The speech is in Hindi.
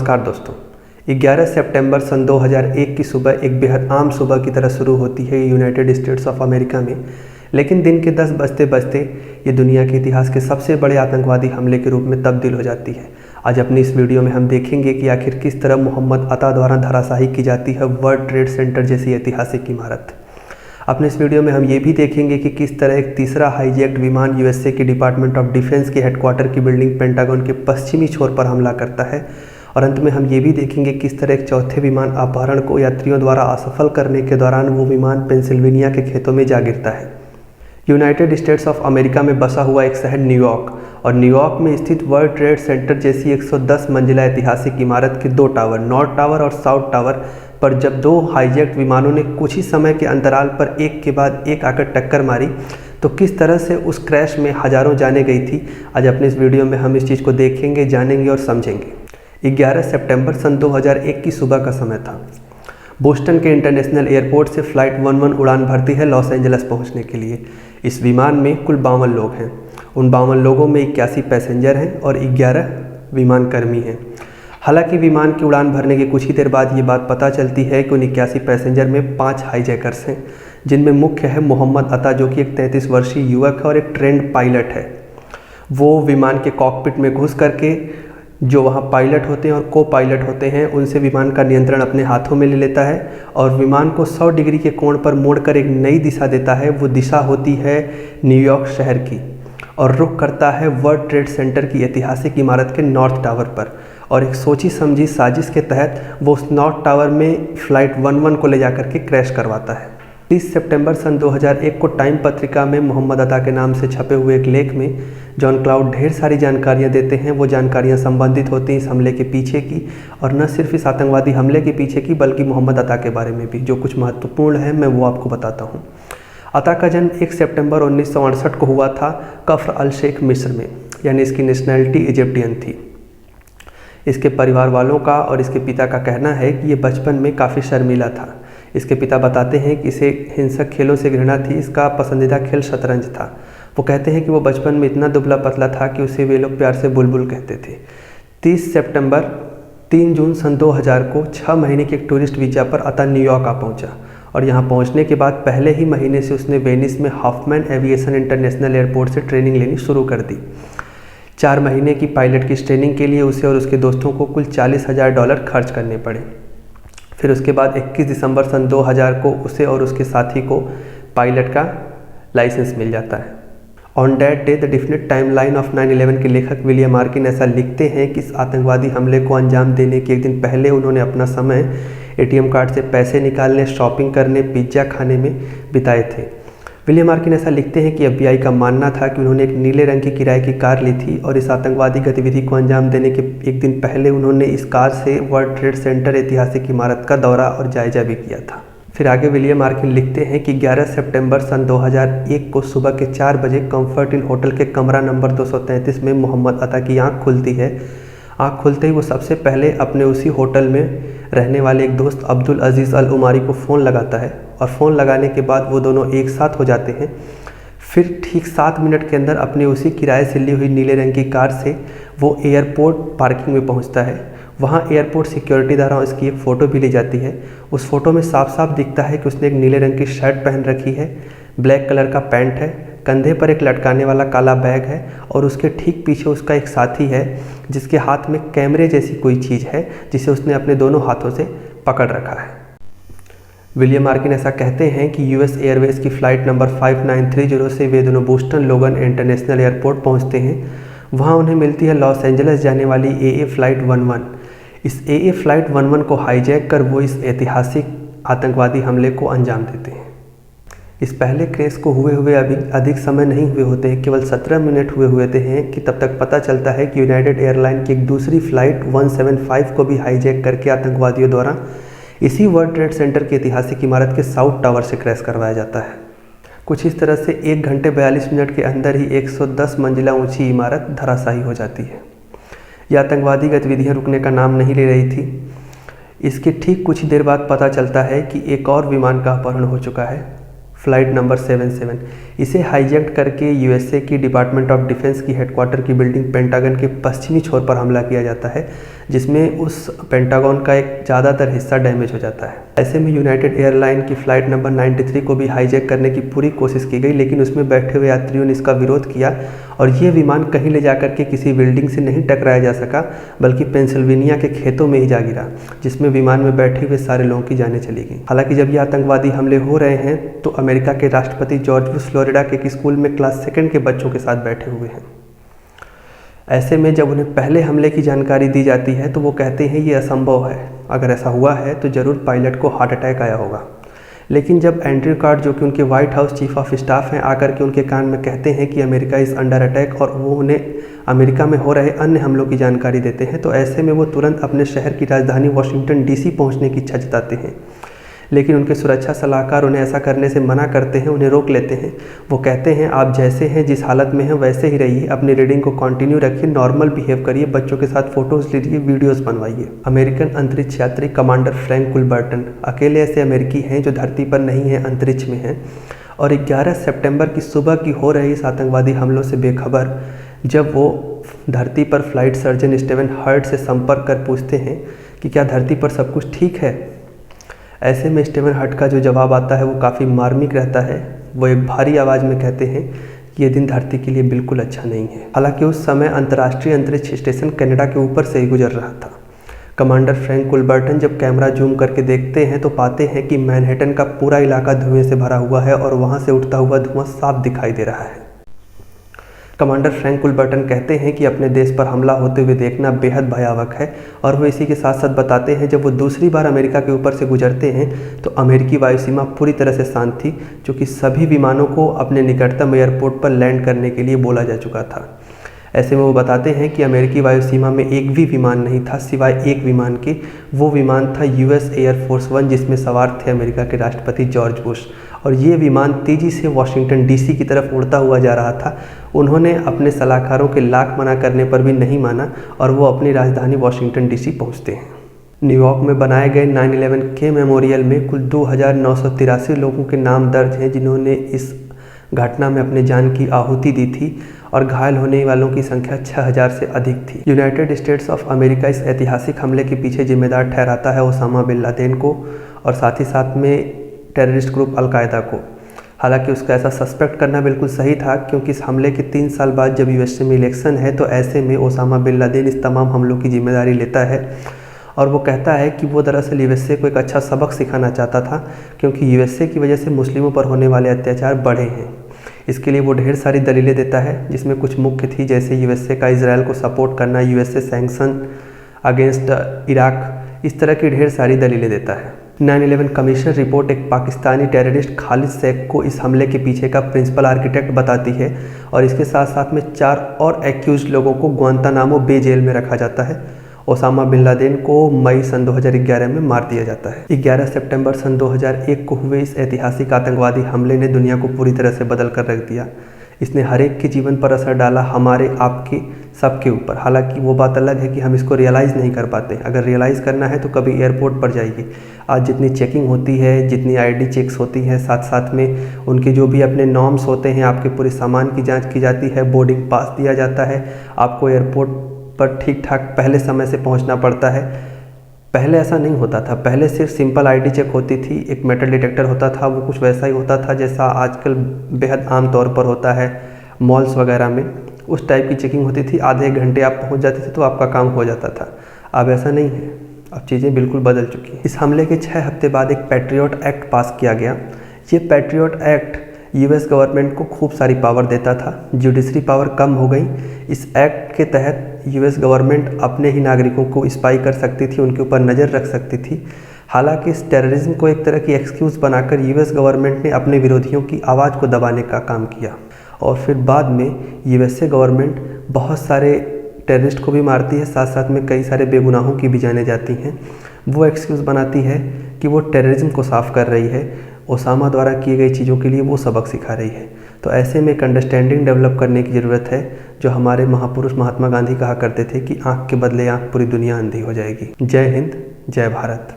नमस्कार दोस्तों। 11 सितंबर सन 2001 की सुबह एक बेहद आम सुबह की तरह शुरू होती है यूनाइटेड स्टेट्स ऑफ अमेरिका में, लेकिन दिन के 10 बजते बजते ये दुनिया के इतिहास के सबसे बड़े आतंकवादी हमले के रूप में तब्दील हो जाती है। आज अपनी इस वीडियो में हम देखेंगे कि आखिर किस तरह मोहम्मद अता द्वारा धराशायी की जाती है वर्ल्ड ट्रेड सेंटर जैसी ऐतिहासिक इमारत। अपने इस वीडियो में हम ये भी देखेंगे कि किस तरह एक तीसरा हाईजैक्ड विमान यूएसए के डिपार्टमेंट ऑफ डिफेंस के हेडक्वार्टर की बिल्डिंग पेंटागन के पश्चिमी छोर पर हमला करता है, और अंत में हम ये भी देखेंगे किस तरह एक चौथे विमान अपहरण को यात्रियों द्वारा असफल करने के दौरान वो विमान पेंसिल्वेनिया के खेतों में जा गिरता है। यूनाइटेड स्टेट्स ऑफ अमेरिका में बसा हुआ एक शहर न्यूयॉर्क, और न्यूयॉर्क में स्थित वर्ल्ड ट्रेड सेंटर जैसी 110 मंजिला ऐतिहासिक इमारत के 2 टावर, नॉर्थ टावर और साउथ टावर पर जब 2 हाईजैक्ड विमानों ने कुछ ही समय के अंतराल पर एक के बाद एक आकर टक्कर मारी, तो किस तरह से उस क्रैश में हजारों जानें गई थी। आज अपने इस वीडियो में हम इस चीज़ को देखेंगे, जानेंगे और समझेंगे। 11 सितंबर सन 2001 की सुबह का समय था। बोस्टन के इंटरनेशनल एयरपोर्ट से फ़्लाइट 11 उड़ान भरती है लॉस एंजल्स पहुंचने के लिए। इस विमान में कुल 52 लोग हैं। उन 52 लोगों में 81 पैसेंजर हैं और 11 विमान कर्मी हैं। हालांकि विमान की उड़ान भरने के कुछ ही देर बाद ये बात पता चलती है कि उन 81 पैसेंजर में 5 हाईजैकर्स हैं, जिनमें मुख्य है मोहम्मद अता, जो कि एक 33 वर्षीय युवक है और एक ट्रेंड पायलट है। वो विमान के कॉकपिट में घुस करके जो वहाँ पायलट होते हैं और को पायलट होते हैं उनसे विमान का नियंत्रण अपने हाथों में ले लेता है और विमान को 100 डिग्री के कोण पर मोड़कर एक नई दिशा देता है। वो दिशा होती है न्यूयॉर्क शहर की, और रुख करता है वर्ल्ड ट्रेड सेंटर की ऐतिहासिक इमारत के नॉर्थ टावर पर। और एक सोची समझी साजिश के तहत वो उस नॉर्थ टावर में फ़्लाइट 11 को ले जाकर के क्रैश करवाता है। 30 सितंबर सन 2001 को टाइम पत्रिका में मोहम्मद अता के नाम से छपे हुए एक लेख में जॉन क्लाउड ढेर सारी जानकारियां देते हैं। वो जानकारियां संबंधित होती हैं इस हमले के पीछे की, और न सिर्फ इस आतंकवादी हमले के पीछे की बल्कि मोहम्मद अता के बारे में भी, जो कुछ महत्वपूर्ण है मैं वो आपको बताता हूँ। अता का जन्म 1 सितंबर 1968 को हुआ था कफ्र अल शेख मिस्र में, यानी इसकी नेशनैलिटी इजिप्टियन थी। इसके परिवार वालों का और इसके पिता का कहना है कि ये बचपन में काफ़ी शर्मीला था। इसके पिता बताते हैं कि इसे हिंसक खेलों से घृणा थी। इसका पसंदीदा खेल शतरंज था। वो कहते हैं कि वो बचपन में इतना दुबला पतला था कि उसे वे लोग प्यार से बुलबुल कहते थे। 3 जून सन 2000 को 6 महीने के एक टूरिस्ट वीज़ा पर अता न्यूयॉर्क आ पहुंचा, और यहाँ पहुंचने के बाद पहले ही महीने से उसने वेनिस में हॉफमैन एविएशन इंटरनेशनल एयरपोर्ट से ट्रेनिंग लेनी शुरू कर दी। 4 महीने की पायलट की ट्रेनिंग के लिए उसे और उसके दोस्तों को कुल $40,000 खर्च करने पड़े। फिर उसके बाद 21 दिसंबर सन 2000 को उसे और उसके साथी को पायलट का लाइसेंस मिल जाता है। On that day the definite timeline of 9/11 के लेखक विलियम आर्किन ऐसा लिखते हैं कि इस आतंकवादी हमले को अंजाम देने के एक दिन पहले उन्होंने अपना समय ATM कार्ड से पैसे निकालने, शॉपिंग करने, पिज्ज़ा खाने में बिताए थे। विलियम आर्किन ऐसा लिखते हैं कि FBI का मानना था कि उन्होंने एक नीले रंग की किराए की कार ली थी, और इस आतंकवादी गतिविधि को अंजाम देने के एक दिन पहले उन्होंने इस कार से वर्ल्ड ट्रेड सेंटर ऐतिहासिक इमारत का दौरा और जायजा भी किया था। फिर आगे विलियम आर्किन लिखते हैं कि 11 सितंबर सन 2001 को सुबह के 4 बजे कम्फर्ट इन होटल के कमरा नंबर 233 में मोहम्मद अता की आँख खुलती है। आँख खुलते ही वो सबसे पहले अपने उसी होटल में रहने वाले एक दोस्त अब्दुल अजीज़ अल उमारी को फ़ोन लगाता है, और फ़ोन लगाने के बाद वो दोनों एक साथ हो जाते हैं। फिर ठीक 7 मिनट के अंदर अपनी उसी किराए से ली हुई नीले रंग की कार से वो एयरपोर्ट पार्किंग में पहुंचता है। वहां एयरपोर्ट सिक्योरिटी द्वारा उसकी एक फ़ोटो भी ली जाती है। उस फोटो में साफ साफ दिखता है कि उसने एक नीले रंग की शर्ट पहन रखी है, ब्लैक कलर का पैंट है, कंधे पर एक लटकाने वाला काला बैग है, और उसके ठीक पीछे उसका एक साथी है जिसके हाथ में कैमरे जैसी कोई चीज़ है, जिसे उसने अपने दोनों हाथों से पकड़ रखा है। विलियम आर्किन ऐसा कहते हैं कि US एयरवेज की फ़्लाइट नंबर 5930 से वे दोनों बोस्टन लोगन इंटरनेशनल एयरपोर्ट पहुंचते हैं। वहां उन्हें मिलती है लॉस एंजल्स जाने वाली AA फ़्लाइट 11। इस AA फ़्लाइट 11 को हाईजैक कर वो इस ऐतिहासिक आतंकवादी हमले को अंजाम देते हैं। इस पहले क्रैश को हुए अभी अधिक समय नहीं हुए होते हैं, केवल 17 मिनट हुए थे हैं कि तब तक पता चलता है कि यूनाइटेड एयरलाइन की एक दूसरी फ़्लाइट 175 को भी हाईजैक करके आतंकवादियों द्वारा इसी वर्ल्ड ट्रेड सेंटर की ऐतिहासिक इमारत के साउथ टावर से क्रैश करवाया जाता है। कुछ इस तरह से 1 घंटे 42 मिनट के अंदर ही 110 मंजिला ऊंची इमारत धराशायी हो जाती है। यह आतंकवादी गतिविधियां रुकने का नाम नहीं ले रही थी। इसके ठीक कुछ ही देर बाद पता चलता है कि एक और विमान का अपहरण हो चुका है, फ़्लाइट नंबर 77। इसे हाईजैक्ट करके यूएसए की डिपार्टमेंट ऑफ डिफेंस की हेडक्वार्टर की बिल्डिंग पेंटागन के पश्चिमी छोर पर हमला किया जाता है, जिसमें उस पेंटागन का एक ज़्यादातर हिस्सा डैमेज हो जाता है। ऐसे में यूनाइटेड एयरलाइन की फ़्लाइट नंबर 93 को भी हाईजैक करने की पूरी कोशिश की गई, लेकिन उसमें बैठे हुए यात्रियों ने इसका विरोध किया और ये विमान कहीं ले जाकर के किसी बिल्डिंग से नहीं टकराया जा सका, बल्कि पेंसिल्वेनिया के खेतों में ही जा गिरा, जिसमें विमान में बैठे हुए सारे लोगों की जानें चली गई। हालांकि जब ये आतंकवादी हमले हो रहे हैं तो अमेरिका के राष्ट्रपति जॉर्ज बुश फ्लोरिडा के एक स्कूल में क्लास 2 के बच्चों के साथ बैठे हुए हैं। ऐसे में जब उन्हें पहले हमले की जानकारी दी जाती है तो वो कहते हैं ये असंभव है, अगर ऐसा हुआ है तो ज़रूर पायलट को हार्ट अटैक आया होगा। लेकिन जब एंड्रयू कार्ड, जो कि उनके white house chief of staff हैं, आकर के उनके कान में कहते हैं कि अमेरिका इज़ अंडर अटैक और वो उन्हें अमेरिका में हो रहे अन्य हमलों की जानकारी देते हैं, तो ऐसे में वो तुरंत अपने शहर की राजधानी वाशिंगटन DC पहुँचने की इच्छा जताते हैं। लेकिन उनके सुरक्षा सलाहकार उन्हें ऐसा करने से मना करते हैं, उन्हें रोक लेते हैं। वो कहते हैं आप जैसे हैं, जिस हालत में हैं वैसे ही रहिए, अपनी रीडिंग को कंटिन्यू रखिए, नॉर्मल बिहेव करिए, बच्चों के साथ फ़ोटोज़ लीजिए, वीडियोज़ बनवाइए। अमेरिकन अंतरिक्ष यात्री कमांडर फ्रैंक कुलबर्टन अकेले ऐसे अमेरिकी हैं जो धरती पर नहीं हैं, अंतरिक्ष में हैं। और 11 सितंबर की सुबह की हो रही इस आतंकवादी हमलों से बेखबर जब वो धरती पर फ्लाइट सर्जन स्टीवन हर्ट से संपर्क कर पूछते हैं कि क्या धरती पर सब कुछ ठीक है, ऐसे में स्टीवन हर्ट का जो जवाब आता है वो काफ़ी मार्मिक रहता है। वो एक भारी आवाज़ में कहते हैं कि ये दिन धरती के लिए बिल्कुल अच्छा नहीं है। हालांकि उस समय अंतर्राष्ट्रीय अंतरिक्ष स्टेशन कनाडा के ऊपर से ही गुजर रहा था। कमांडर फ्रैंक कुलबर्टन जब कैमरा जूम करके देखते हैं तो पाते हैं कि मैनहट्टन का पूरा इलाका धुएं से भरा हुआ है और वहाँ से उठता हुआ धुआं साफ दिखाई दे रहा है। कमांडर फ्रैंक कुलबर्टन कहते हैं कि अपने देश पर हमला होते हुए देखना बेहद भयावह है, और वो इसी के साथ साथ बताते हैं जब वो दूसरी बार अमेरिका के ऊपर से गुजरते हैं तो अमेरिकी वायुसीमा पूरी तरह से शांत थी, क्योंकि सभी विमानों को अपने निकटतम एयरपोर्ट पर लैंड करने के लिए बोला जा चुका था। ऐसे में वो बताते हैं कि अमेरिकी वायुसीमा में एक भी विमान नहीं था सिवाय एक विमान के। वो विमान था US एयरफोर्स 1, जिसमें सवार थे अमेरिका के राष्ट्रपति जॉर्ज बुश, और ये विमान तेज़ी से वाशिंगटन DC की तरफ उड़ता हुआ जा रहा था। उन्होंने अपने सलाहकारों के लाख मना करने पर भी नहीं माना और वो अपनी राजधानी वाशिंगटन DC पहुंचते हैं। न्यूयॉर्क में बनाए गए 9/11 के मेमोरियल में कुल 2983 लोगों के नाम दर्ज हैं जिन्होंने इस घटना में अपने जान की आहुति दी थी, और घायल होने वालों की संख्या 6000 से अधिक थी। यूनाइटेड स्टेट्स ऑफ अमेरिका इस ऐतिहासिक हमले के पीछे जिम्मेदार ठहराता है ओसामा बिन लादेन को, और साथ ही साथ में टेररिस्ट ग्रुप अल-कायदा को। हालांकि उसका ऐसा सस्पेक्ट करना बिल्कुल सही था, क्योंकि इस हमले के 3 साल बाद जब USA में इलेक्शन है तो ऐसे में ओसामा बिन लादेन इस तमाम हमलों की जिम्मेदारी लेता है, और वो कहता है कि वो दरअसल USA को एक अच्छा सबक सिखाना चाहता था, क्योंकि USA की वजह से मुस्लिमों पर होने वाले अत्याचार बढ़े हैं। इसके लिए वो ढेर सारी दलीलें देता है, जिसमें कुछ मुख्य थी, जैसे USA का इजराइल को सपोर्ट करना, USA सैंक्शन अगेंस्ट इराक, इस तरह की ढेर सारी दलीलें देता है। 9/11 कमीशन रिपोर्ट एक पाकिस्तानी टेररिस्ट खालिद शेख को इस हमले के पीछे का प्रिंसिपल आर्किटेक्ट बताती है, और इसके साथ साथ में 4 और एक्यूज्ड लोगों को ग्वांतानामो बे जेल में रखा जाता है। ओसामा बिन लादेन को मई सन 2011 में मार दिया जाता है। 11 सितंबर सन 2001 को हुए इस ऐतिहासिक आतंकवादी हमले ने दुनिया को पूरी तरह से बदल कर रख दिया। इसने हर एक के जीवन पर असर डाला, हमारे, आपके, सबके ऊपर। हालांकि वो बात अलग है कि हम इसको रियलाइज़ नहीं कर पाते। अगर रियलाइज़ करना है तो कभी एयरपोर्ट पर जाइए। आज जितनी चेकिंग होती है, जितनी ID चेक्स होती हैं, साथ साथ में उनके जो भी अपने नॉर्म्स होते हैं, आपके पूरे सामान की जांच की जाती है, बोर्डिंग पास दिया जाता है, आपको एयरपोर्ट पर ठीक ठाक पहले समय से पहुंचना पड़ता है। पहले ऐसा नहीं होता था। पहले सिर्फ सिंपल ID चेक होती थी, एक मेटल डिटेक्टर होता था, वो कुछ वैसा ही होता था जैसा आजकल बेहद आम तौर पर होता है मॉल्स वगैरह में। उस टाइप की चेकिंग होती थी, आधे एक घंटे आप पहुंच जाते थे तो आपका काम हो जाता था। अब ऐसा नहीं है, अब चीज़ें बिल्कुल बदल चुकी हैं। इस हमले के 6 हफ्ते बाद एक पैट्रियट एक्ट पास किया गया। ये पैट्रियट एक्ट US गवर्नमेंट को खूब सारी पावर देता था, जुडिशरी पावर कम हो गई। इस एक्ट के तहत US गवर्नमेंट अपने ही नागरिकों को स्पाई कर सकती थी, उनके ऊपर नज़र रख सकती थी। हालांकि इस टेररिज्म को एक तरह की एक्सक्यूज़ बनाकर US गवर्नमेंट ने अपने विरोधियों की आवाज़ को दबाने का काम किया, और फिर बाद में USA गवर्नमेंट बहुत सारे टेररिस्ट को भी मारती है, साथ साथ में कई सारे बेगुनाहों की भी जाने जाती हैं। वो एक्सक्यूज़ बनाती है कि वो टेररिज्म को साफ़ कर रही है, ओसामा द्वारा किए गई चीज़ों के लिए वो सबक सिखा रही है। तो ऐसे में एक अंडरस्टैंडिंग डेवलप करने की ज़रूरत है, जो हमारे महापुरुष महात्मा गांधी कहा करते थे कि आँख के बदले आँख पूरी दुनिया अंधी हो जाएगी। जय हिंद, जय भारत।